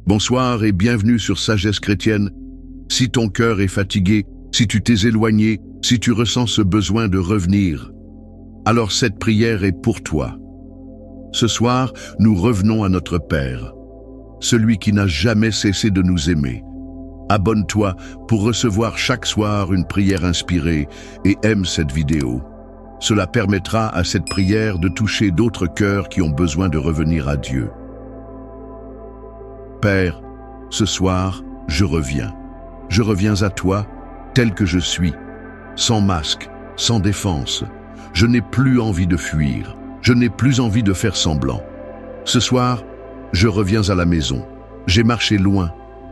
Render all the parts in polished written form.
Bonsoir et bienvenue sur Sagesse chrétienne. Si ton cœur est fatigué, si tu t'es éloigné, si tu ressens ce besoin de revenir, alors cette prière est pour toi. Ce soir, nous revenons à notre Père, celui qui n'a jamais cessé de nous aimer. Abonne-toi pour recevoir chaque soir une prière inspirée et aime cette vidéo. Cela permettra à cette prière de toucher d'autres cœurs qui ont besoin de revenir à Dieu. Père, ce soir, je reviens. Je reviens à toi, tel que je suis, sans masque, sans défense. Je n'ai plus envie de fuir. Je n'ai plus envie de faire semblant. Ce soir, je reviens à la maison. J'ai marché loin.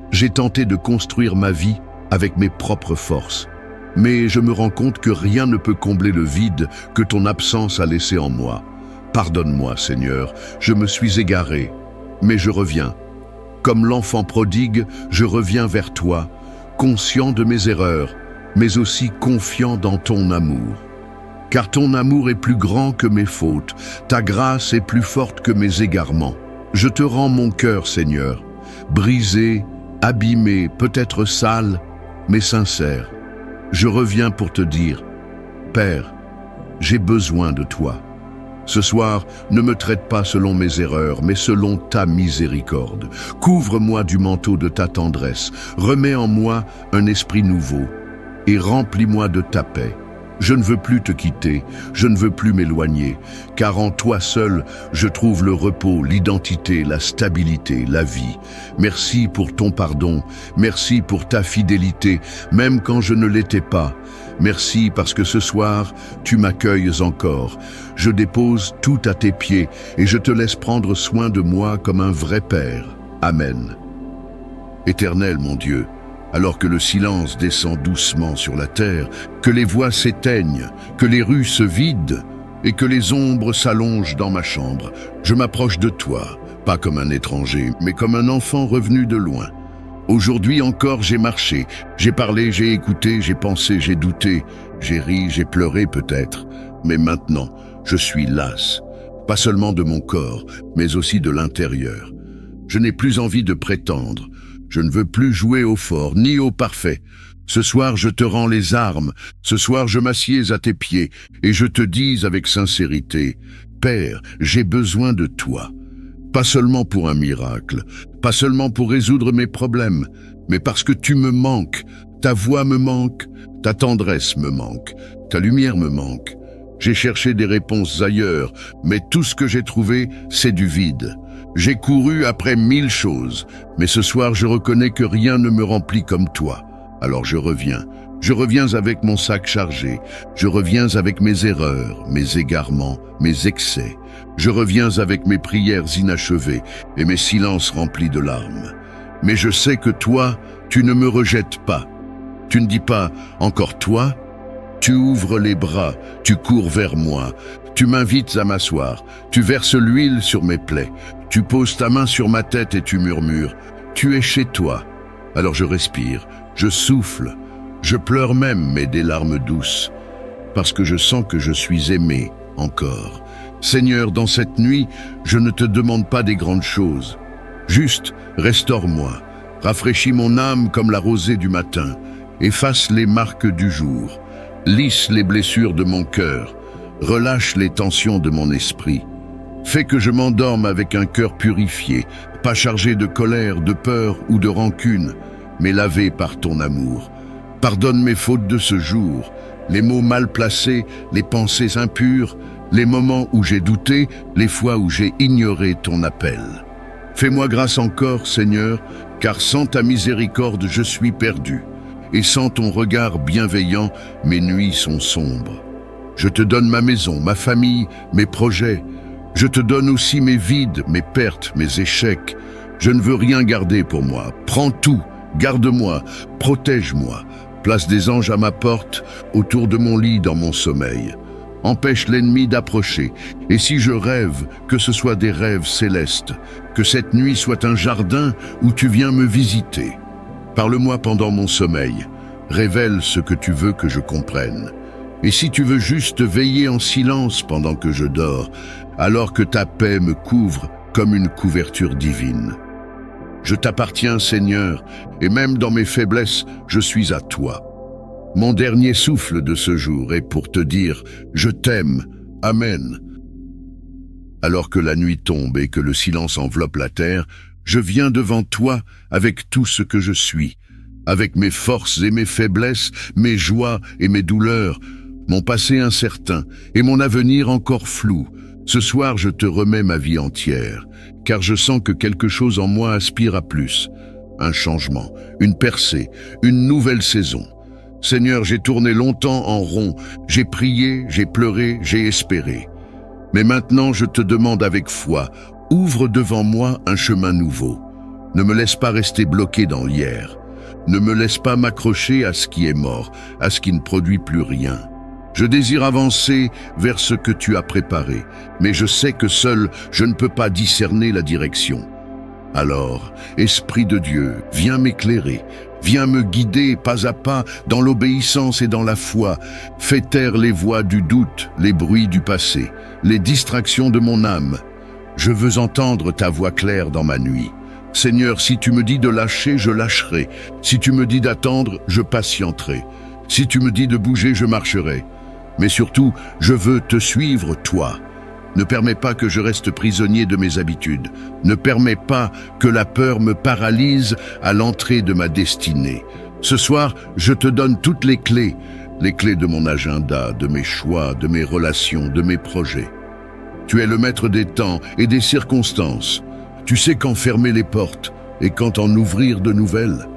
J'ai tenté de construire ma vie avec mes propres forces. Mais je me rends compte que rien ne peut combler le vide que ton absence a laissé en moi. Pardonne-moi, Seigneur, je me suis égaré, mais je reviens. Comme l'enfant prodigue, je reviens vers toi, conscient de mes erreurs, mais aussi confiant dans ton amour. Car ton amour est plus grand que mes fautes, ta grâce est plus forte que mes égarements. Je te rends mon cœur, Seigneur, brisé, abîmé, peut-être sale, mais sincère. Je reviens pour te dire, Père, j'ai besoin de toi. Ce soir, ne me traite pas selon mes erreurs, mais selon ta miséricorde. Couvre-moi du manteau de ta tendresse, remets en moi un esprit nouveau et remplis-moi de ta paix. Je ne veux plus te quitter, je ne veux plus m'éloigner, car en toi seul, je trouve le repos, l'identité, la stabilité, la vie. Merci pour ton pardon, merci pour ta fidélité, même quand je ne l'étais pas. Merci parce que ce soir, tu m'accueilles encore. Je dépose tout à tes pieds et je te laisse prendre soin de moi comme un vrai Père. Amen. Éternel, mon Dieu, alors que le silence descend doucement sur la terre, que les voix s'éteignent, que les rues se vident et que les ombres s'allongent dans ma chambre, je m'approche de toi, pas comme un étranger, mais comme un enfant revenu de loin. Aujourd'hui encore j'ai marché, j'ai parlé, j'ai écouté, j'ai pensé, j'ai douté, j'ai ri, j'ai pleuré peut-être, mais maintenant je suis las, pas seulement de mon corps, mais aussi de l'intérieur. Je n'ai plus envie de prétendre. Je ne veux plus jouer au fort, ni au parfait. Ce soir, je te rends les armes. Ce soir, je m'assieds à tes pieds et je te dis avec sincérité, Père, j'ai besoin de toi. Pas seulement pour un miracle, pas seulement pour résoudre mes problèmes, mais parce que tu me manques. Ta voix me manque, ta tendresse me manque, ta lumière me manque. J'ai cherché des réponses ailleurs, mais tout ce que j'ai trouvé, c'est du vide. J'ai couru après 1000 choses, mais ce soir je reconnais que rien ne me remplit comme toi. Alors je reviens. Je reviens avec mon sac chargé. Je reviens avec mes erreurs, mes égarements, mes excès. Je reviens avec mes prières inachevées et mes silences remplis de larmes. Mais je sais que toi, tu ne me rejettes pas. Tu ne dis pas « encore toi ». Tu ouvres les bras, tu cours vers moi, tu m'invites à m'asseoir, tu verses l'huile sur mes plaies, tu poses ta main sur ma tête et tu murmures « Tu es chez toi ». Alors je respire, je souffle, je pleure même, mais des larmes douces, parce que je sens que je suis aimé encore. Seigneur, dans cette nuit, je ne te demande pas des grandes choses. Juste, restaure-moi, rafraîchis mon âme comme la rosée du matin, efface les marques du jour. Lisse les blessures de mon cœur, relâche les tensions de mon esprit. Fais que je m'endorme avec un cœur purifié, pas chargé de colère, de peur ou de rancune, mais lavé par ton amour. Pardonne mes fautes de ce jour, les mots mal placés, les pensées impures, les moments où j'ai douté, les fois où j'ai ignoré ton appel. Fais-moi grâce encore, Seigneur, car sans ta miséricorde je suis perdu. Et sans ton regard bienveillant, mes nuits sont sombres. Je te donne ma maison, ma famille, mes projets. Je te donne aussi mes vides, mes pertes, mes échecs. Je ne veux rien garder pour moi. Prends tout, garde-moi, protège-moi. Place des anges à ma porte, autour de mon lit dans mon sommeil. Empêche l'ennemi d'approcher. Et si je rêve, que ce soit des rêves célestes. Que cette nuit soit un jardin où tu viens me visiter. Parle-moi pendant mon sommeil, révèle ce que tu veux que je comprenne. Et si tu veux juste veiller en silence pendant que je dors, alors que ta paix me couvre comme une couverture divine. Je t'appartiens, Seigneur, et même dans mes faiblesses, je suis à toi. Mon dernier souffle de ce jour est pour te dire « Je t'aime, Amen ». Alors que la nuit tombe et que le silence enveloppe la terre, je viens devant toi avec tout ce que je suis, avec mes forces et mes faiblesses, mes joies et mes douleurs, mon passé incertain et mon avenir encore flou. Ce soir, je te remets ma vie entière, car je sens que quelque chose en moi aspire à plus. Un changement, une percée, une nouvelle saison. Seigneur, j'ai tourné longtemps en rond, j'ai prié, j'ai pleuré, j'ai espéré. Mais maintenant, je te demande avec foi, ouvre devant moi un chemin nouveau. Ne me laisse pas rester bloqué dans l'hier. Ne me laisse pas m'accrocher à ce qui est mort, à ce qui ne produit plus rien. Je désire avancer vers ce que tu as préparé, mais je sais que seul, je ne peux pas discerner la direction. Alors, Esprit de Dieu, viens m'éclairer, viens me guider pas à pas dans l'obéissance et dans la foi. Fais taire les voix du doute, les bruits du passé, les distractions de mon âme. Je veux entendre ta voix claire dans ma nuit. Seigneur, si tu me dis de lâcher, je lâcherai. Si tu me dis d'attendre, je patienterai. Si tu me dis de bouger, je marcherai. Mais surtout, je veux te suivre, toi. Ne permets pas que je reste prisonnier de mes habitudes. Ne permets pas que la peur me paralyse à l'entrée de ma destinée. Ce soir, je te donne toutes les clés de mon agenda, de mes choix, de mes relations, de mes projets. Tu es le maître des temps et des circonstances. Tu sais quand fermer les portes et quand en ouvrir de nouvelles.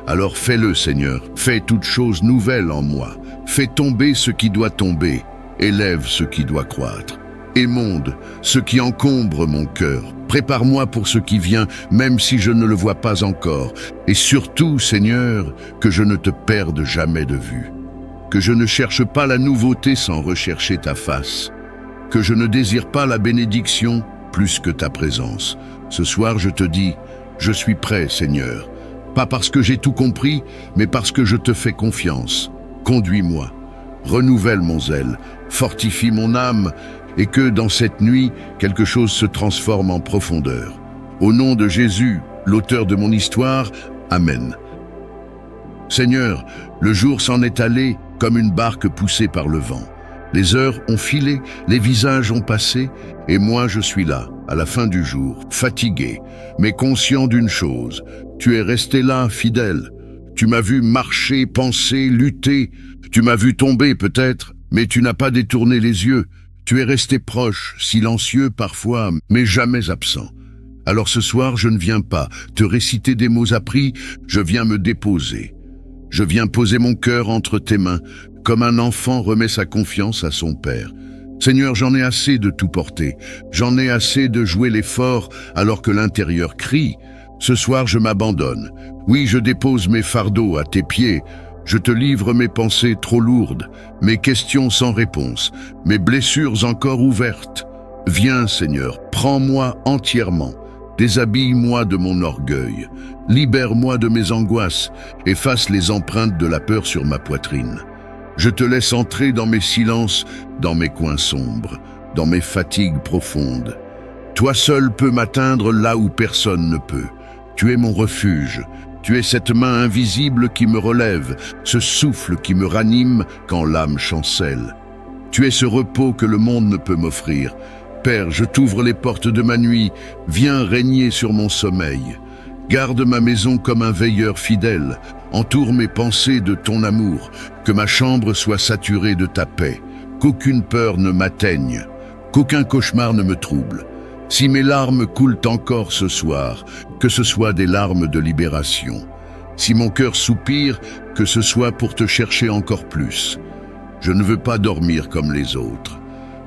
Alors fais-le, Seigneur. Fais toute chose nouvelle en moi. Fais tomber ce qui doit tomber. Élève ce qui doit croître. Émonde ce qui encombre mon cœur. Prépare-moi pour ce qui vient, même si je ne le vois pas encore. Et surtout, Seigneur, que je ne te perde jamais de vue. Que je ne cherche pas la nouveauté sans rechercher ta face. Que je ne désire pas la bénédiction plus que ta présence. Ce soir, je te dis, je suis prêt, Seigneur. Pas parce que j'ai tout compris, mais parce que je te fais confiance. Conduis-moi, renouvelle mon zèle, fortifie mon âme, et que dans cette nuit, quelque chose se transforme en profondeur. Au nom de Jésus, l'auteur de mon histoire, Amen. Seigneur, le jour s'en est allé comme une barque poussée par le vent. Les heures ont filé, les visages ont passé, et moi je suis là, à la fin du jour, fatigué, mais conscient d'une chose, tu es resté là, fidèle. Tu m'as vu marcher, penser, lutter, tu m'as vu tomber peut-être, mais tu n'as pas détourné les yeux. Tu es resté proche, silencieux parfois, mais jamais absent. Alors ce soir, je ne viens pas te réciter des mots appris, je viens me déposer. Je viens poser mon cœur entre tes mains, comme un enfant remet sa confiance à son père. Seigneur, j'en ai assez de tout porter. J'en ai assez de jouer l'effort alors que l'intérieur crie. Ce soir, je m'abandonne. Oui, je dépose mes fardeaux à tes pieds. Je te livre mes pensées trop lourdes, mes questions sans réponse, mes blessures encore ouvertes. Viens, Seigneur, prends-moi entièrement. Déshabille-moi de mon orgueil. Libère-moi de mes angoisses. Efface les empreintes de la peur sur ma poitrine. Je te laisse entrer dans mes silences, dans mes coins sombres, dans mes fatigues profondes. Toi seul peux m'atteindre là où personne ne peut. Tu es mon refuge. Tu es cette main invisible qui me relève, ce souffle qui me ranime quand l'âme chancelle. Tu es ce repos que le monde ne peut m'offrir. Père, je t'ouvre les portes de ma nuit, viens régner sur mon sommeil. Garde ma maison comme un veilleur fidèle, entoure mes pensées de ton amour, que ma chambre soit saturée de ta paix, qu'aucune peur ne m'atteigne, qu'aucun cauchemar ne me trouble. Si mes larmes coulent encore ce soir, que ce soit des larmes de libération. Si mon cœur soupire, que ce soit pour te chercher encore plus. Je ne veux pas dormir comme les autres.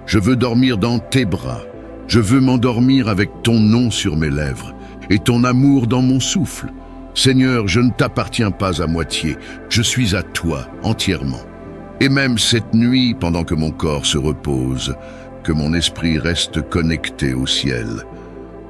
Je veux dormir dans tes bras. Je veux m'endormir avec ton nom sur mes lèvres et ton amour dans mon souffle. Seigneur, je ne t'appartiens pas à moitié. Je suis à toi entièrement. Et même cette nuit, pendant que mon corps se repose, que mon esprit reste connecté au ciel.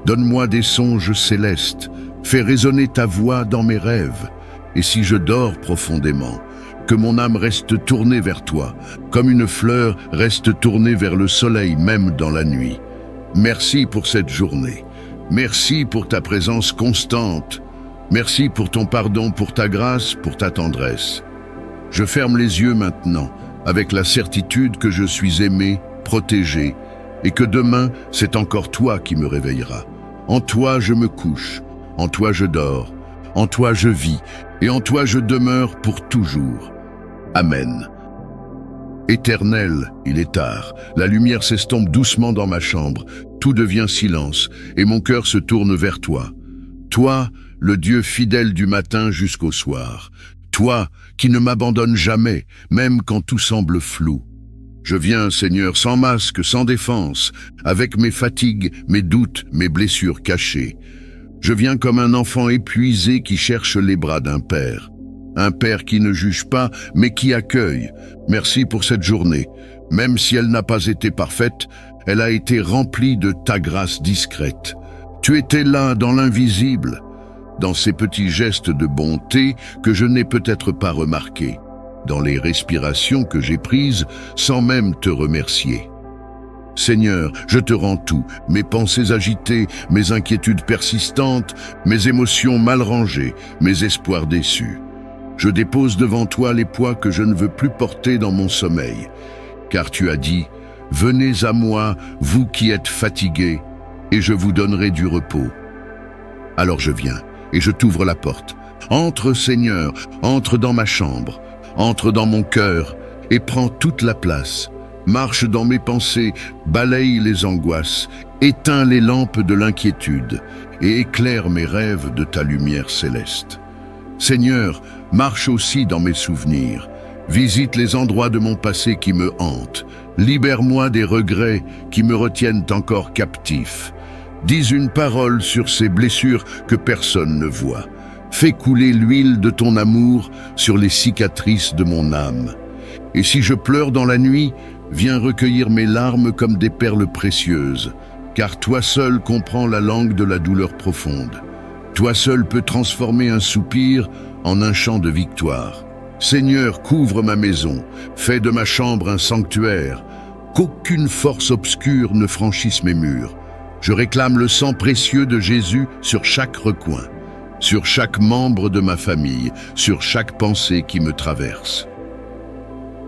Donne-moi des songes célestes, fais résonner ta voix dans mes rêves. Et si je dors profondément, que mon âme reste tournée vers toi, comme une fleur reste tournée vers le soleil même dans la nuit. Merci pour cette journée. Merci pour ta présence constante. Merci pour ton pardon, pour ta grâce, pour ta tendresse. Je ferme les yeux maintenant, avec la certitude que je suis aimé, protégé, et que demain, c'est encore toi qui me réveilleras. En toi je me couche, en toi je dors, en toi je vis, et en toi je demeure pour toujours. Amen. Éternel, il est tard, la lumière s'estompe doucement dans ma chambre, tout devient silence, et mon cœur se tourne vers toi. Toi, le Dieu fidèle du matin jusqu'au soir. Toi, qui ne m'abandonnes jamais, même quand tout semble flou. Je viens, Seigneur, sans masque, sans défense, avec mes fatigues, mes doutes, mes blessures cachées. Je viens comme un enfant épuisé qui cherche les bras d'un père. Un père qui ne juge pas, mais qui accueille. Merci pour cette journée. Même si elle n'a pas été parfaite, elle a été remplie de ta grâce discrète. Tu étais là dans l'invisible, dans ces petits gestes de bonté que je n'ai peut-être pas remarqués, dans les respirations que j'ai prises sans même te remercier. Seigneur, je te rends tout, mes pensées agitées, mes inquiétudes persistantes, mes émotions mal rangées, mes espoirs déçus. Je dépose devant toi les poids que je ne veux plus porter dans mon sommeil, car tu as dit, « Venez à moi, vous qui êtes fatigués, et je vous donnerai du repos. » Alors je viens, et je t'ouvre la porte. Entre, Seigneur, entre dans ma chambre, entre dans mon cœur, et prends toute la place. Marche dans mes pensées, balaye les angoisses, éteins les lampes de l'inquiétude, et éclaire mes rêves de ta lumière céleste. Seigneur, marche aussi dans mes souvenirs. Visite les endroits de mon passé qui me hantent. Libère-moi des regrets qui me retiennent encore captif. Dis une parole sur ces blessures que personne ne voit. Fais couler l'huile de ton amour sur les cicatrices de mon âme. Et si je pleure dans la nuit, viens recueillir mes larmes comme des perles précieuses, car toi seul comprends la langue de la douleur profonde. Toi seul peux transformer un soupir en un chant de victoire. Seigneur, couvre ma maison, fais de ma chambre un sanctuaire, qu'aucune force obscure ne franchisse mes murs. Je réclame le sang précieux de Jésus sur chaque recoin, sur chaque membre de ma famille, sur chaque pensée qui me traverse.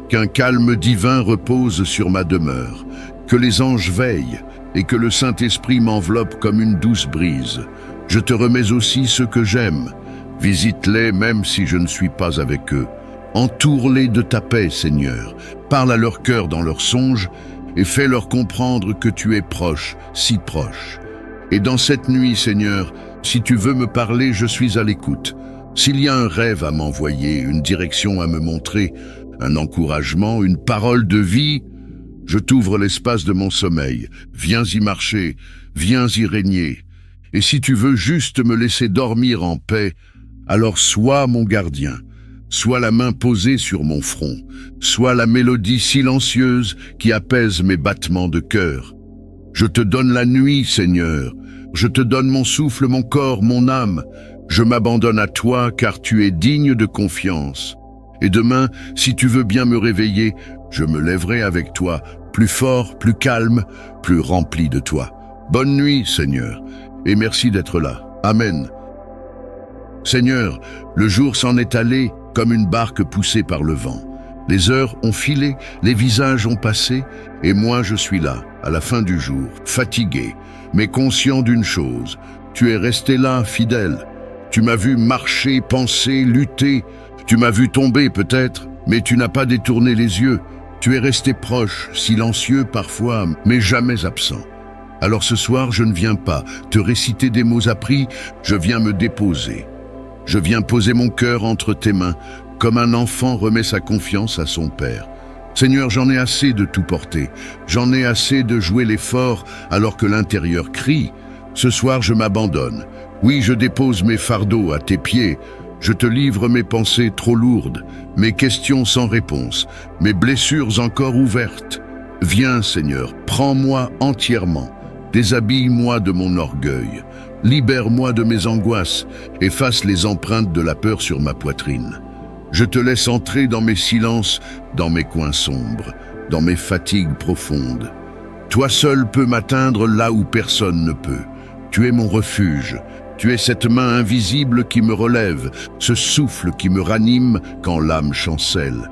Qu'un calme divin repose sur ma demeure, que les anges veillent et que le Saint-Esprit m'enveloppe comme une douce brise. Je te remets aussi ceux que j'aime. Visite-les même si je ne suis pas avec eux. Entoure-les de ta paix, Seigneur. Parle à leur cœur dans leurs songes et fais-leur comprendre que tu es proche, si proche. Et dans cette nuit, Seigneur, si tu veux me parler, je suis à l'écoute. S'il y a un rêve à m'envoyer, une direction à me montrer, un encouragement, une parole de vie, je t'ouvre l'espace de mon sommeil. Viens y marcher, viens y régner. Et si tu veux juste me laisser dormir en paix, alors sois mon gardien, sois la main posée sur mon front, sois la mélodie silencieuse qui apaise mes battements de cœur. Je te donne la nuit, Seigneur, je te donne mon souffle, mon corps, mon âme. Je m'abandonne à toi car tu es digne de confiance. Et demain, si tu veux bien me réveiller, je me lèverai avec toi, plus fort, plus calme, plus rempli de toi. Bonne nuit, Seigneur, et merci d'être là. Amen. Seigneur, le jour s'en est allé comme une barque poussée par le vent. Les heures ont filé, les visages ont passé, et moi je suis là, à la fin du jour, fatigué, mais conscient d'une chose. Tu es resté là, fidèle. Tu m'as vu marcher, penser, lutter. Tu m'as vu tomber peut-être, mais tu n'as pas détourné les yeux. Tu es resté proche, silencieux parfois, mais jamais absent. Alors ce soir, je ne viens pas te réciter des mots appris, je viens me déposer. Je viens poser mon cœur entre tes mains, comme un enfant remet sa confiance à son père. Seigneur, j'en ai assez de tout porter. J'en ai assez de jouer l'effort alors que l'intérieur crie. Ce soir, je m'abandonne. Oui, je dépose mes fardeaux à tes pieds. Je te livre mes pensées trop lourdes, mes questions sans réponse, mes blessures encore ouvertes. Viens, Seigneur, prends-moi entièrement. Déshabille-moi de mon orgueil. Libère-moi de mes angoisses. Efface les empreintes de la peur sur ma poitrine. Je te laisse entrer dans mes silences, dans mes coins sombres, dans mes fatigues profondes. Toi seul peux m'atteindre là où personne ne peut. Tu es mon refuge. Tu es cette main invisible qui me relève, ce souffle qui me ranime quand l'âme chancelle.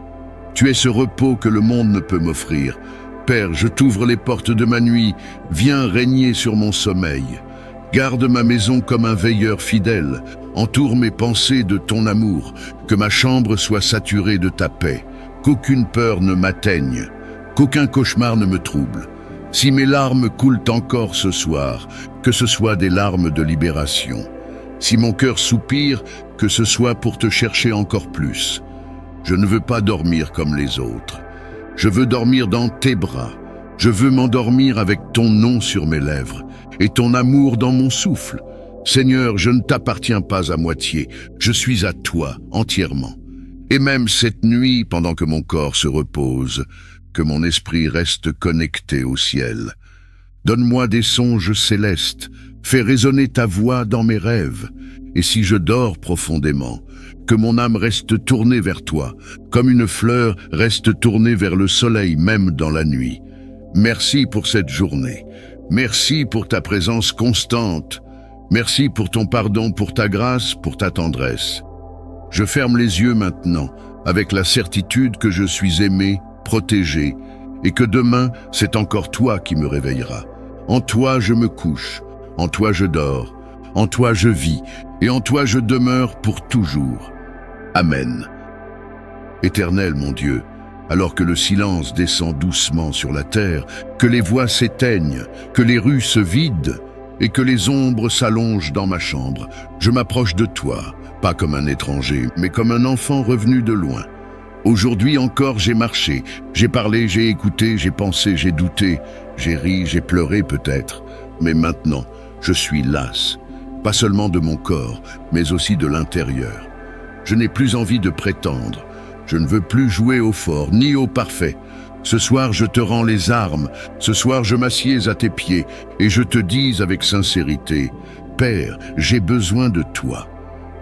Tu es ce repos que le monde ne peut m'offrir. Père, je t'ouvre les portes de ma nuit, viens régner sur mon sommeil. Garde ma maison comme un veilleur fidèle, entoure mes pensées de ton amour, que ma chambre soit saturée de ta paix, qu'aucune peur ne m'atteigne, qu'aucun cauchemar ne me trouble. Si mes larmes coulent encore ce soir, que ce soit des larmes de libération. Si mon cœur soupire, que ce soit pour te chercher encore plus. Je ne veux pas dormir comme les autres. Je veux dormir dans tes bras. Je veux m'endormir avec ton nom sur mes lèvres et ton amour dans mon souffle. Seigneur, je ne t'appartiens pas à moitié. Je suis à toi entièrement. Et même cette nuit, pendant que mon corps se repose, que mon esprit reste connecté au ciel. Donne-moi des songes célestes, fais résonner ta voix dans mes rêves, et si je dors profondément, que mon âme reste tournée vers toi, comme une fleur reste tournée vers le soleil même dans la nuit. Merci pour cette journée, merci pour ta présence constante, merci pour ton pardon, pour ta grâce, pour ta tendresse. Je ferme les yeux maintenant, avec la certitude que je suis aimé, protégé, et que demain, c'est encore toi qui me réveilleras. En toi je me couche, en toi je dors, en toi je vis, et en toi je demeure pour toujours. Amen. Éternel mon Dieu, alors que le silence descend doucement sur la terre, que les voix s'éteignent, que les rues se vident, et que les ombres s'allongent dans ma chambre, je m'approche de toi, pas comme un étranger, mais comme un enfant revenu de loin. Aujourd'hui encore j'ai marché, j'ai parlé, j'ai écouté, j'ai pensé, j'ai douté, j'ai ri, j'ai pleuré peut-être, mais maintenant je suis las, pas seulement de mon corps, mais aussi de l'intérieur. Je n'ai plus envie de prétendre, je ne veux plus jouer au fort, ni au parfait. Ce soir je te rends les armes, ce soir je m'assieds à tes pieds, et je te dis avec sincérité, Père, j'ai besoin de toi.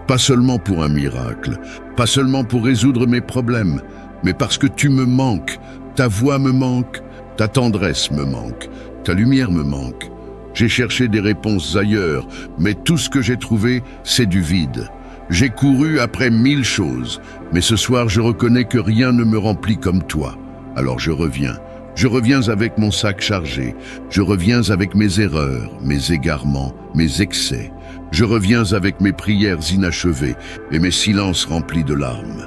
Pas seulement pour un miracle, pas seulement pour résoudre mes problèmes, mais parce que tu me manques, ta voix me manque, ta tendresse me manque, ta lumière me manque. J'ai cherché des réponses ailleurs, mais tout ce que j'ai trouvé, c'est du vide. J'ai couru après 1000 choses, mais ce soir je reconnais que rien ne me remplit comme toi. Alors je reviens. Je reviens avec mon sac chargé, je reviens avec mes erreurs, mes égarements, mes excès. Je reviens avec mes prières inachevées et mes silences remplis de larmes.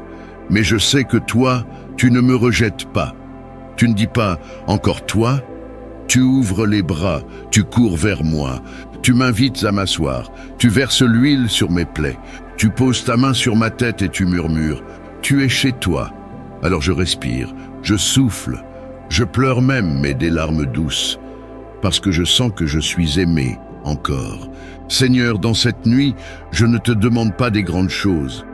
Mais je sais que toi, tu ne me rejettes pas. Tu ne dis pas « encore toi ». Tu ouvres les bras, tu cours vers moi, tu m'invites à m'asseoir, tu verses l'huile sur mes plaies, tu poses ta main sur ma tête et tu murmures « tu es chez toi ». Alors je respire, je souffle, je pleure même, mais des larmes douces, parce que je sens que je suis aimé encore. Seigneur, dans cette nuit, je ne te demande pas des grandes choses.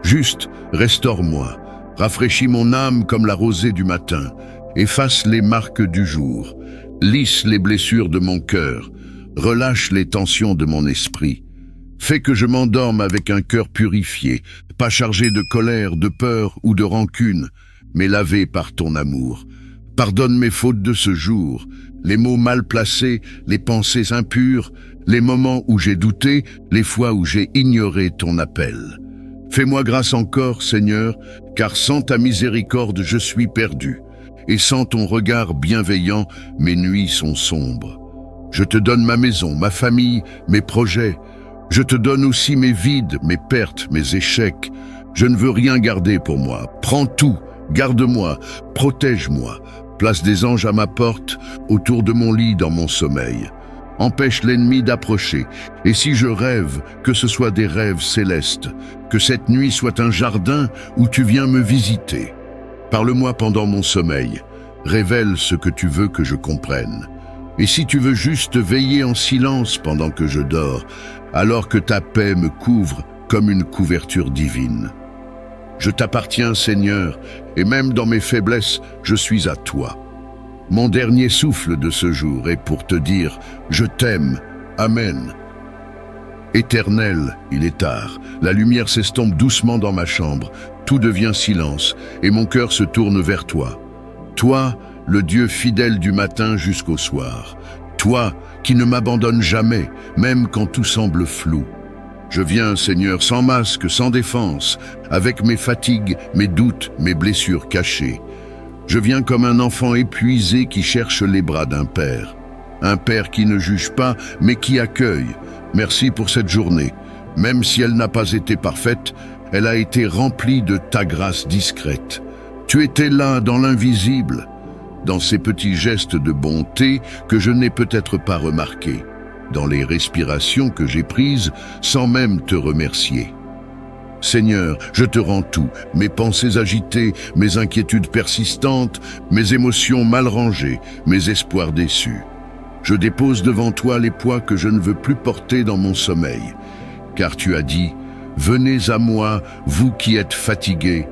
Juste, restaure-moi, rafraîchis mon âme comme la rosée du matin, efface les marques du jour, lisse les blessures de mon cœur, relâche les tensions de mon esprit. Fais que je m'endorme avec un cœur purifié, pas chargé de colère, de peur ou de rancune, mais lavé par ton amour. Pardonne mes fautes de ce jour, les mots mal placés, les pensées impures, les moments où j'ai douté, les fois où j'ai ignoré ton appel. Fais-moi grâce encore, Seigneur, car sans ta miséricorde je suis perdu, et sans ton regard bienveillant, mes nuits sont sombres. Je te donne ma maison, ma famille, mes projets. Je te donne aussi mes vides, mes pertes, mes échecs. Je ne veux rien garder pour moi. Prends tout, garde-moi, protège-moi. Place des anges à ma porte, autour de mon lit dans mon sommeil. Empêche l'ennemi d'approcher, et si je rêve, que ce soit des rêves célestes, que cette nuit soit un jardin où tu viens me visiter. Parle-moi pendant mon sommeil, révèle ce que tu veux que je comprenne. Et si tu veux juste veiller en silence pendant que je dors, alors que ta paix me couvre comme une couverture divine. Je t'appartiens, Seigneur, et même dans mes faiblesses, je suis à toi. Mon dernier souffle de ce jour est pour te dire « Je t'aime, Amen ». Éternel, il est tard, la lumière s'estompe doucement dans ma chambre, tout devient silence, et mon cœur se tourne vers toi. Toi, le Dieu fidèle du matin jusqu'au soir. Toi, qui ne m'abandonne jamais, même quand tout semble flou. Je viens, Seigneur, sans masque, sans défense, avec mes fatigues, mes doutes, mes blessures cachées. Je viens comme un enfant épuisé qui cherche les bras d'un père. Un père qui ne juge pas, mais qui accueille. Merci pour cette journée. Même si elle n'a pas été parfaite, elle a été remplie de ta grâce discrète. Tu étais là dans l'invisible, dans ces petits gestes de bonté que je n'ai peut-être pas remarqués, dans les respirations que j'ai prises sans même te remercier. Seigneur, je te rends tout, mes pensées agitées, mes inquiétudes persistantes, mes émotions mal rangées, mes espoirs déçus. Je dépose devant toi les poids que je ne veux plus porter dans mon sommeil, car tu as dit, « Venez à moi, vous qui êtes fatigués,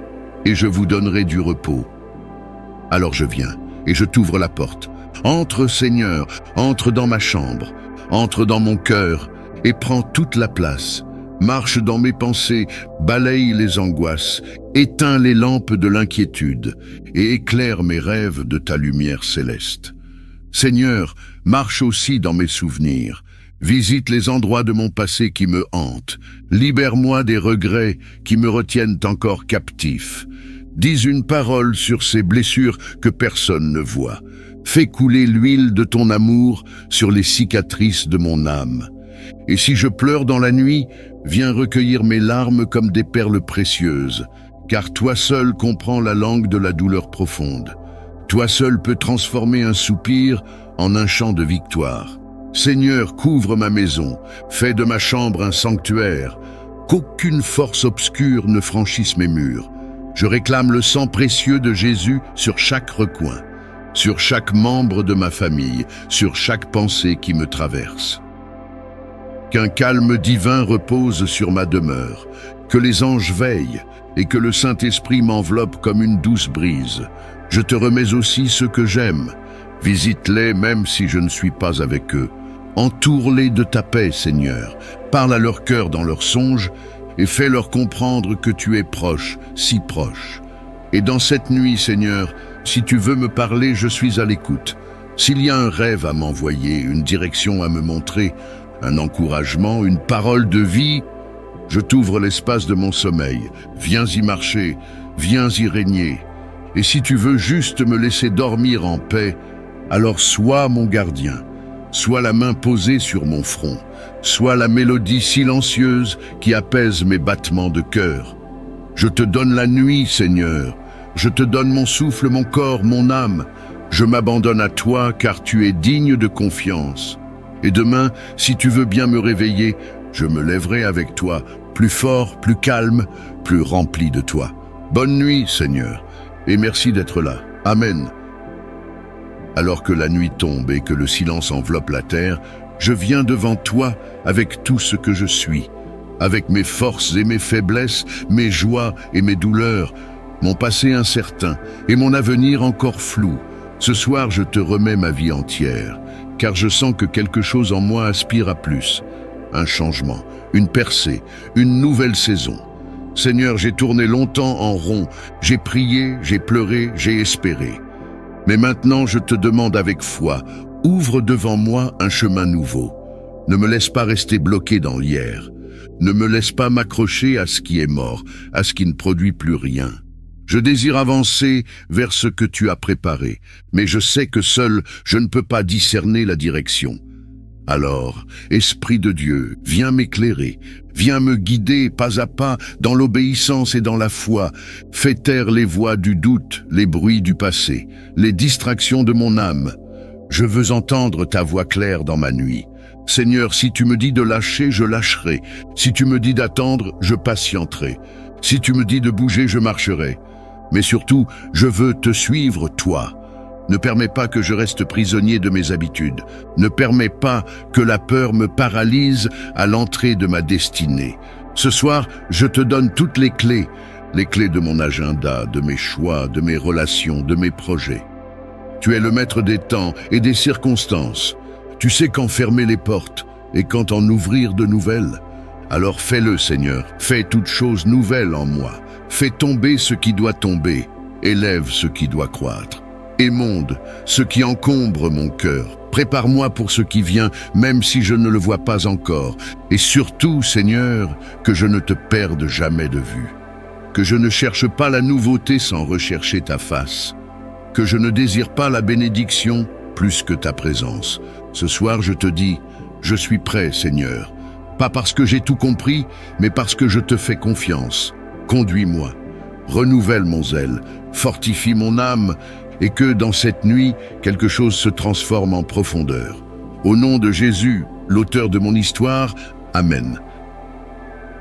et je vous donnerai du repos. » Alors je viens, et je t'ouvre la porte. Entre, Seigneur, entre dans ma chambre, entre dans mon cœur, et prends toute la place. Marche dans mes pensées, balaye les angoisses, éteins les lampes de l'inquiétude, et éclaire mes rêves de ta lumière céleste. Seigneur, marche aussi dans mes souvenirs. Visite les endroits de mon passé qui me hantent. Libère-moi des regrets qui me retiennent encore captif. Dis une parole sur ces blessures que personne ne voit. Fais couler l'huile de ton amour sur les cicatrices de mon âme. Et si je pleure dans la nuit, viens recueillir mes larmes comme des perles précieuses, car toi seul comprends la langue de la douleur profonde. Toi seul peux transformer un soupir en un chant de victoire. Seigneur, couvre ma maison, fais de ma chambre un sanctuaire, qu'aucune force obscure ne franchisse mes murs. Je réclame le sang précieux de Jésus sur chaque recoin, sur chaque membre de ma famille, sur chaque pensée qui me traverse. Qu'un calme divin repose sur ma demeure, que les anges veillent et que le Saint-Esprit m'enveloppe comme une douce brise. Je te remets aussi ceux que j'aime. Visite-les même si je ne suis pas avec eux. Entoure-les de ta paix, Seigneur. Parle à leur cœur dans leurs songes et fais-leur comprendre que tu es proche, si proche. Et dans cette nuit, Seigneur, si tu veux me parler, je suis à l'écoute. S'il y a un rêve à m'envoyer, une direction à me montrer, un encouragement, une parole de vie, je t'ouvre l'espace de mon sommeil. Viens y marcher, viens y régner. Et si tu veux juste me laisser dormir en paix, alors sois mon gardien. Sois la main posée sur mon front, sois la mélodie silencieuse qui apaise mes battements de cœur. Je te donne la nuit, Seigneur, je te donne mon souffle, mon corps, mon âme. Je m'abandonne à toi car tu es digne de confiance. Et demain, si tu veux bien me réveiller, je me lèverai avec toi, plus fort, plus calme, plus rempli de toi. Bonne nuit, Seigneur, et merci d'être là. Amen. Alors que la nuit tombe et que le silence enveloppe la terre, je viens devant toi avec tout ce que je suis, avec mes forces et mes faiblesses, mes joies et mes douleurs, mon passé incertain et mon avenir encore flou. Ce soir, je te remets ma vie entière, car je sens que quelque chose en moi aspire à plus. Un changement, une percée, une nouvelle saison. Seigneur, j'ai tourné longtemps en rond, j'ai prié, j'ai pleuré, j'ai espéré. Mais maintenant, je te demande avec foi, ouvre devant moi un chemin nouveau. Ne me laisse pas rester bloqué dans l'hier. Ne me laisse pas m'accrocher à ce qui est mort, à ce qui ne produit plus rien. Je désire avancer vers ce que tu as préparé, mais je sais que seul, je ne peux pas discerner la direction. Alors, Esprit de Dieu, viens m'éclairer, viens me guider pas à pas dans l'obéissance et dans la foi. Fais taire les voix du doute, les bruits du passé, les distractions de mon âme. Je veux entendre ta voix claire dans ma nuit. Seigneur, si tu me dis de lâcher, je lâcherai. Si tu me dis d'attendre, je patienterai. Si tu me dis de bouger, je marcherai. Mais surtout, je veux te suivre, toi. Ne permets pas que je reste prisonnier de mes habitudes. Ne permets pas que la peur me paralyse à l'entrée de ma destinée. Ce soir, je te donne toutes les clés de mon agenda, de mes choix, de mes relations, de mes projets. Tu es le maître des temps et des circonstances. Tu sais quand fermer les portes et quand en ouvrir de nouvelles. Alors fais-le, Seigneur. Fais toute chose nouvelle en moi. Fais tomber ce qui doit tomber. Élève ce qui doit croître. Émonde ce qui encombre mon cœur. Prépare-moi pour ce qui vient, même si je ne le vois pas encore. Et surtout, Seigneur, que je ne te perde jamais de vue. Que je ne cherche pas la nouveauté sans rechercher ta face. Que je ne désire pas la bénédiction plus que ta présence. Ce soir, je te dis, je suis prêt, Seigneur. Pas parce que j'ai tout compris, mais parce que je te fais confiance. Conduis-moi, renouvelle mon zèle, fortifie mon âme, et que dans cette nuit, quelque chose se transforme en profondeur. Au nom de Jésus, l'auteur de mon histoire, Amen.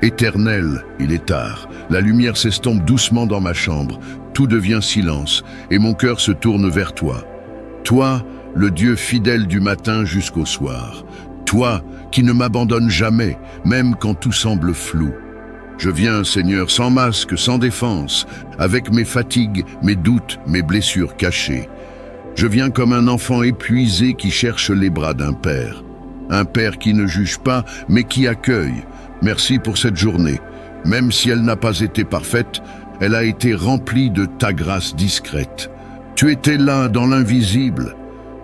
Éternel, il est tard. La lumière s'estompe doucement dans ma chambre. Tout devient silence, et mon cœur se tourne vers toi. Toi, le Dieu fidèle du matin jusqu'au soir. Toi, qui ne m'abandonnes jamais, même quand tout semble flou. Je viens, Seigneur, sans masque, sans défense, avec mes fatigues, mes doutes, mes blessures cachées. Je viens comme un enfant épuisé qui cherche les bras d'un père. Un père qui ne juge pas, mais qui accueille. Merci pour cette journée. Même si elle n'a pas été parfaite, elle a été remplie de ta grâce discrète. Tu étais là dans l'invisible,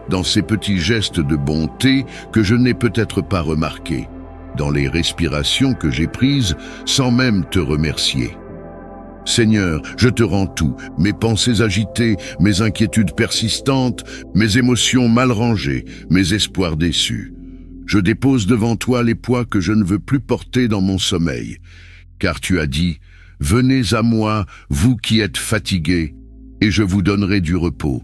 dans ces petits gestes de bonté que je n'ai peut-être pas remarqués, dans les respirations que j'ai prises sans même te remercier. Seigneur, je te rends tout, mes pensées agitées, mes inquiétudes persistantes, mes émotions mal rangées, mes espoirs déçus. Je dépose devant toi les poids que je ne veux plus porter dans mon sommeil, car tu as dit, « Venez à moi, vous qui êtes fatigués, et je vous donnerai du repos. »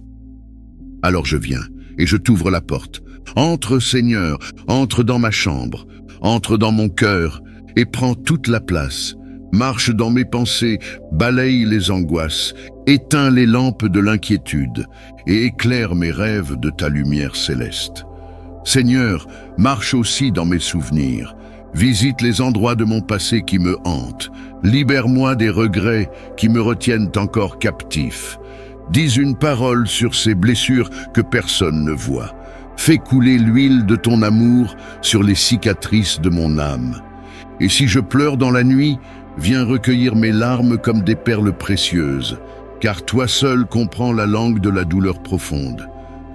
Alors je viens, et je t'ouvre la porte. Entre, Seigneur, entre dans ma chambre, entre dans mon cœur, et prends toute la place. Marche dans mes pensées, balaye les angoisses, éteins les lampes de l'inquiétude, et éclaire mes rêves de ta lumière céleste. Seigneur, marche aussi dans mes souvenirs. Visite les endroits de mon passé qui me hantent. Libère-moi des regrets qui me retiennent encore captif. Dis une parole sur ces blessures que personne ne voit. Fais couler l'huile de ton amour sur les cicatrices de mon âme. Et si je pleure dans la nuit, viens recueillir mes larmes comme des perles précieuses, car toi seul comprends la langue de la douleur profonde.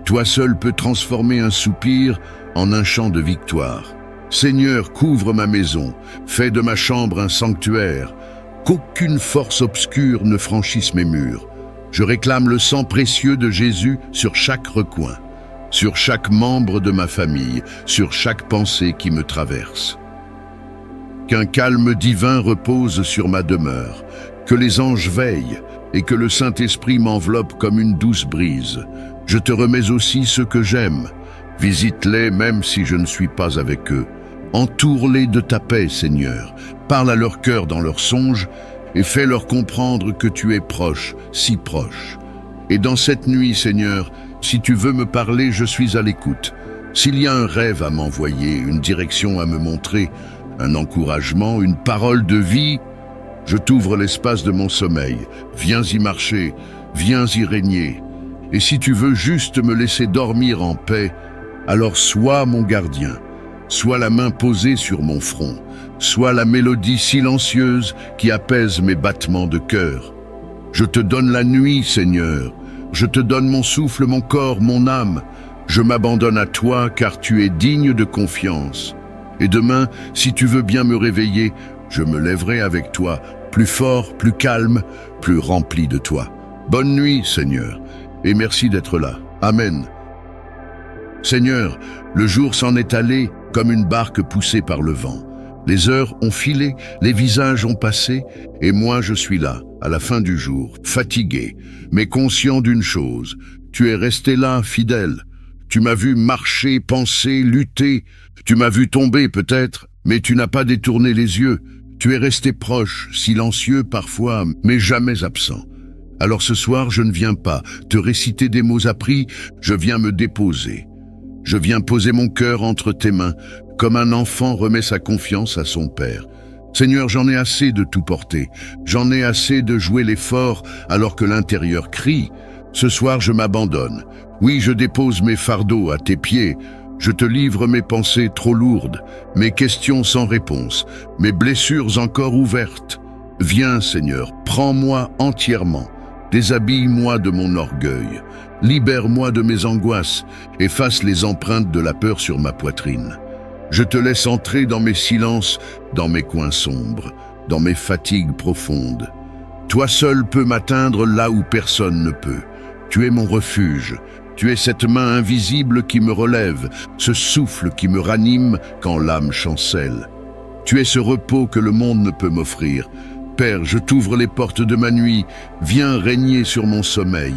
Toi seul peux transformer un soupir en un chant de victoire. Seigneur, couvre ma maison, fais de ma chambre un sanctuaire, qu'aucune force obscure ne franchisse mes murs. Je réclame le sang précieux de Jésus sur chaque recoin, sur chaque membre de ma famille, sur chaque pensée qui me traverse. Qu'un calme divin repose sur ma demeure, que les anges veillent et que le Saint-Esprit m'enveloppe comme une douce brise. Je te remets aussi ceux que j'aime. Visite-les même si je ne suis pas avec eux. Entoure-les de ta paix, Seigneur. Parle à leur cœur dans leurs songes et fais-leur comprendre que tu es proche, si proche. Et dans cette nuit, Seigneur, si tu veux me parler, je suis à l'écoute. S'il y a un rêve à m'envoyer, une direction à me montrer, un encouragement, une parole de vie, je t'ouvre l'espace de mon sommeil. Viens y marcher, viens y régner. Et si tu veux juste me laisser dormir en paix, alors sois mon gardien, sois la main posée sur mon front, sois la mélodie silencieuse qui apaise mes battements de cœur. Je te donne la nuit, Seigneur, je te donne mon souffle, mon corps, mon âme. Je m'abandonne à toi car tu es digne de confiance. Et demain, si tu veux bien me réveiller, je me lèverai avec toi, plus fort, plus calme, plus rempli de toi. Bonne nuit, Seigneur, et merci d'être là. Amen. Seigneur, le jour s'en est allé comme une barque poussée par le vent. Les heures ont filé, les visages ont passé, et moi je suis là, à la fin du jour, fatigué, mais conscient d'une chose, tu es resté là, fidèle. Tu m'as vu marcher, penser, lutter, tu m'as vu tomber peut-être, mais tu n'as pas détourné les yeux. Tu es resté proche, silencieux parfois, mais jamais absent. Alors ce soir, je ne viens pas te réciter des mots appris, je viens me déposer. Je viens poser mon cœur entre tes mains, comme un enfant remet sa confiance à son père. Seigneur, j'en ai assez de tout porter. J'en ai assez de jouer l'effort alors que l'intérieur crie. Ce soir, je m'abandonne. Oui, je dépose mes fardeaux à tes pieds. Je te livre mes pensées trop lourdes, mes questions sans réponse, mes blessures encore ouvertes. Viens, Seigneur, prends-moi entièrement. Déshabille-moi de mon orgueil. Libère-moi de mes angoisses. Efface les empreintes de la peur sur ma poitrine. Je te laisse entrer dans mes silences, dans mes coins sombres, dans mes fatigues profondes. Toi seul peux m'atteindre là où personne ne peut. Tu es mon refuge. Tu es cette main invisible qui me relève, ce souffle qui me ranime quand l'âme chancelle. Tu es ce repos que le monde ne peut m'offrir. Père, je t'ouvre les portes de ma nuit. Viens régner sur mon sommeil.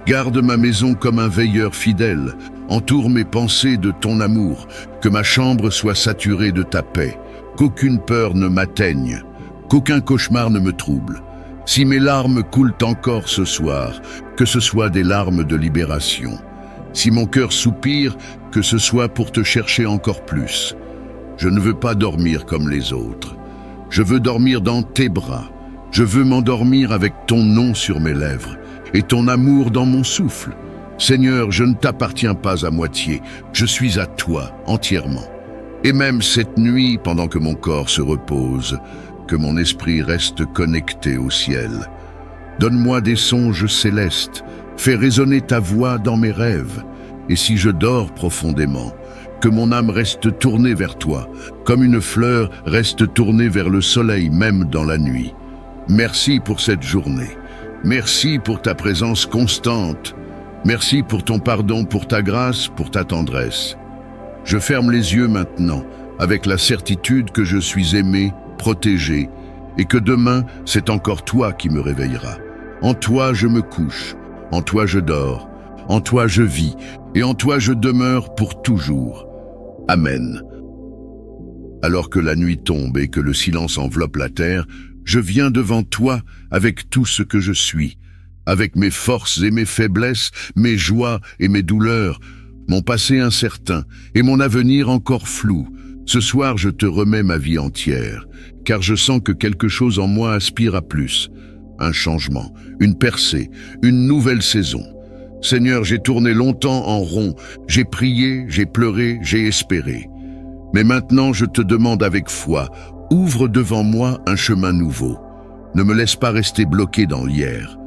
Garde ma maison comme un veilleur fidèle. Entoure mes pensées de ton amour. Que ma chambre soit saturée de ta paix. Qu'aucune peur ne m'atteigne. Qu'aucun cauchemar ne me trouble. Si mes larmes coulent encore ce soir, que ce soit des larmes de libération. Si mon cœur soupire, que ce soit pour te chercher encore plus. Je ne veux pas dormir comme les autres. Je veux dormir dans tes bras. Je veux m'endormir avec ton nom sur mes lèvres et ton amour dans mon souffle. Seigneur, je ne t'appartiens pas à moitié. Je suis à toi entièrement. Et même cette nuit, pendant que mon corps se repose, que mon esprit reste connecté au ciel. Donne-moi des songes célestes, fais résonner ta voix dans mes rêves. Et si je dors profondément, que mon âme reste tournée vers toi, comme une fleur reste tournée vers le soleil même dans la nuit. Merci pour cette journée. Merci pour ta présence constante. Merci pour ton pardon, pour ta grâce, pour ta tendresse. Je ferme les yeux maintenant, avec la certitude que je suis aimé, protégé, et que demain, c'est encore toi qui me réveilleras. En toi je me couche, en toi je dors, en toi je vis, et en toi je demeure pour toujours. Amen. Alors que la nuit tombe et que le silence enveloppe la terre, je viens devant toi avec tout ce que je suis, avec mes forces et mes faiblesses, mes joies et mes douleurs, mon passé incertain et mon avenir encore flou. Ce soir, je te remets ma vie entière, car je sens que quelque chose en moi aspire à plus. Un changement, une percée, une nouvelle saison. Seigneur, j'ai tourné longtemps en rond, j'ai prié, j'ai pleuré, j'ai espéré. Mais maintenant, je te demande avec foi, ouvre devant moi un chemin nouveau. Ne me laisse pas rester bloqué dans l'hier.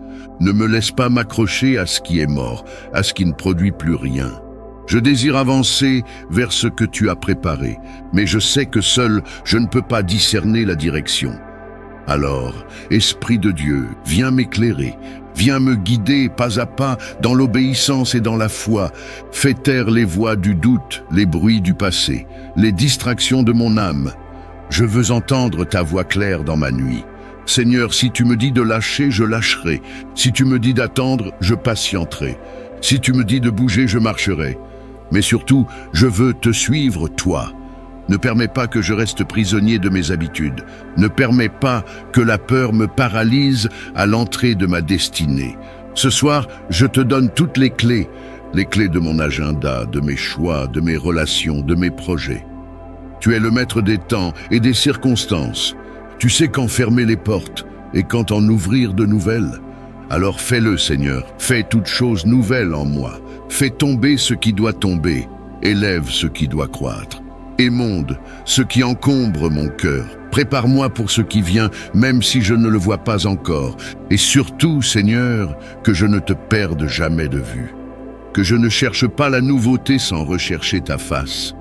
Ne me laisse pas m'accrocher à ce qui est mort, à ce qui ne produit plus rien. Je désire avancer vers ce que tu as préparé, mais je sais que seul je ne peux pas discerner la direction. Alors, Esprit de Dieu, viens m'éclairer, viens me guider pas à pas dans l'obéissance et dans la foi. Fais taire les voix du doute, les bruits du passé, les distractions de mon âme. Je veux entendre ta voix claire dans ma nuit. Seigneur, si tu me dis de lâcher, je lâcherai. Si tu me dis d'attendre, je patienterai. Si tu me dis de bouger, je marcherai. Mais surtout, je veux te suivre, toi. Ne permets pas que je reste prisonnier de mes habitudes. Ne permets pas que la peur me paralyse à l'entrée de ma destinée. Ce soir, je te donne toutes les clés de mon agenda, de mes choix, de mes relations, de mes projets. Tu es le maître des temps et des circonstances. Tu sais quand fermer les portes et quand en ouvrir de nouvelles. Alors fais-le, Seigneur. Fais toute chose nouvelle en moi. Fais tomber ce qui doit tomber. Élève ce qui doit croître. Émonde ce qui encombre mon cœur. Prépare-moi pour ce qui vient, même si je ne le vois pas encore. Et surtout, Seigneur, que je ne te perde jamais de vue. Que je ne cherche pas la nouveauté sans rechercher ta face.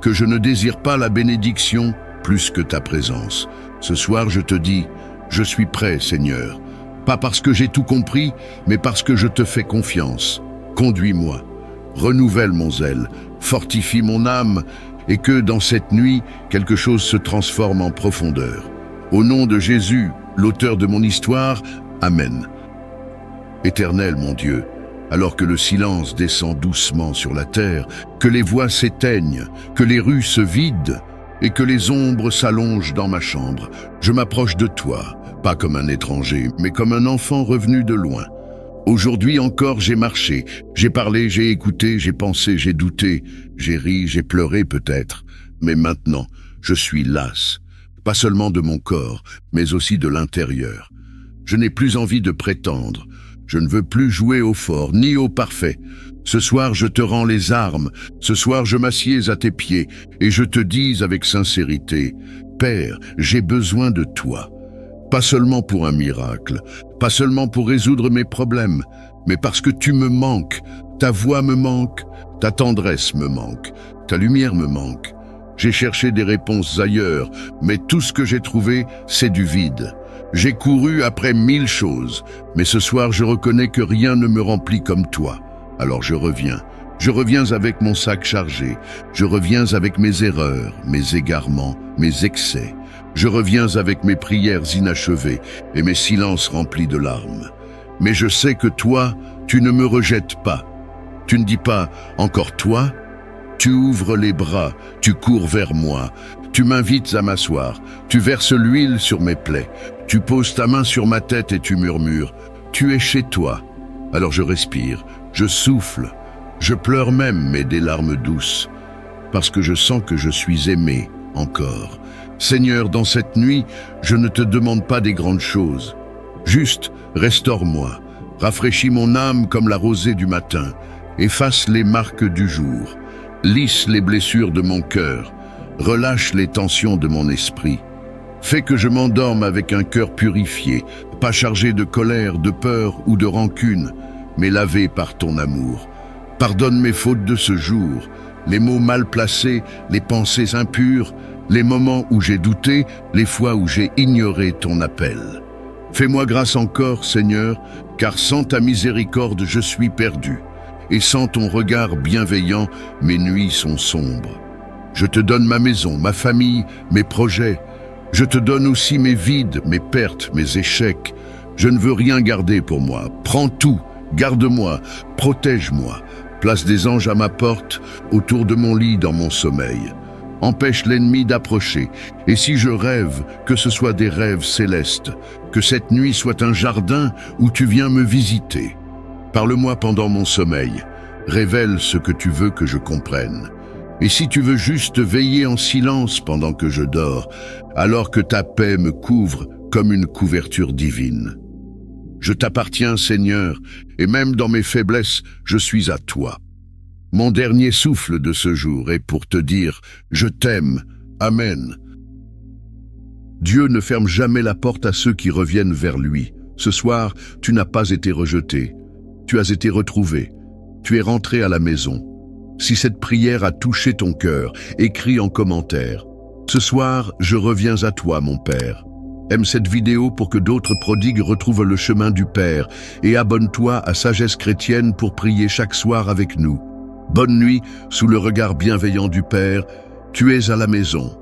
Que je ne désire pas la bénédiction plus que ta présence. Ce soir, je te dis, je suis prêt, Seigneur. Pas parce que j'ai tout compris, mais parce que je te fais confiance. Conduis-moi, renouvelle mon zèle, fortifie mon âme, et que dans cette nuit, quelque chose se transforme en profondeur. Au nom de Jésus, l'auteur de mon histoire, Amen. Éternel, mon Dieu, alors que le silence descend doucement sur la terre, que les voix s'éteignent, que les rues se vident, et que les ombres s'allongent dans ma chambre, je m'approche de toi, pas comme un étranger, mais comme un enfant revenu de loin. Aujourd'hui encore, j'ai marché, j'ai parlé, j'ai écouté, j'ai pensé, j'ai douté, j'ai ri, j'ai pleuré peut-être, mais maintenant, je suis las, pas seulement de mon corps, mais aussi de l'intérieur. Je n'ai plus envie de prétendre, je ne veux plus jouer au fort, ni au parfait. Ce soir, je te rends les armes, ce soir, je m'assieds à tes pieds, et je te dis avec sincérité, Père, j'ai besoin de toi. Pas seulement pour un miracle, pas seulement pour résoudre mes problèmes, mais parce que tu me manques, ta voix me manque, ta tendresse me manque, ta lumière me manque. J'ai cherché des réponses ailleurs, mais tout ce que j'ai trouvé, c'est du vide. J'ai couru après 1000 choses, mais ce soir je reconnais que rien ne me remplit comme toi. Alors je reviens. Je reviens avec mon sac chargé. Je reviens avec mes erreurs, mes égarements, mes excès. Je reviens avec mes prières inachevées et mes silences remplis de larmes. Mais je sais que toi, tu ne me rejettes pas. Tu ne dis pas « encore toi ». Tu ouvres les bras, tu cours vers moi, tu m'invites à m'asseoir, tu verses l'huile sur mes plaies, tu poses ta main sur ma tête et tu murmures « tu es chez toi ». Alors je respire, je souffle, je pleure même, mais des larmes douces, parce que je sens que je suis aimé encore. Seigneur, dans cette nuit, je ne te demande pas des grandes choses. Juste, restaure-moi, rafraîchis mon âme comme la rosée du matin, efface les marques du jour. Lisse les blessures de mon cœur, relâche les tensions de mon esprit. Fais que je m'endorme avec un cœur purifié, pas chargé de colère, de peur ou de rancune, mais lavé par ton amour. Pardonne mes fautes de ce jour, les mots mal placés, les pensées impures, les moments où j'ai douté, les fois où j'ai ignoré ton appel. Fais-moi grâce encore, Seigneur, car sans ta miséricorde je suis perdu. Et sans ton regard bienveillant, mes nuits sont sombres. Je te donne ma maison, ma famille, mes projets. Je te donne aussi mes vides, mes pertes, mes échecs. Je ne veux rien garder pour moi. Prends tout, garde-moi, protège-moi. Place des anges à ma porte, autour de mon lit dans mon sommeil. Empêche l'ennemi d'approcher. Et si je rêve, que ce soit des rêves célestes, que cette nuit soit un jardin où tu viens me visiter. Parle-moi pendant mon sommeil, révèle ce que tu veux que je comprenne. Et si tu veux juste veiller en silence pendant que je dors, alors que ta paix me couvre comme une couverture divine. Je t'appartiens, Seigneur, et même dans mes faiblesses, je suis à toi. Mon dernier souffle de ce jour est pour te dire « Je t'aime, Amen ». Dieu ne ferme jamais la porte à ceux qui reviennent vers lui. Ce soir, tu n'as pas été rejeté. Tu as été retrouvé, tu es rentré à la maison. Si cette prière a touché ton cœur, écris en commentaire. Ce soir, je reviens à toi, mon Père. Aime cette vidéo pour que d'autres prodigues retrouvent le chemin du Père et abonne-toi à Sagesse Chrétienne pour prier chaque soir avec nous. Bonne nuit, sous le regard bienveillant du Père, tu es à la maison.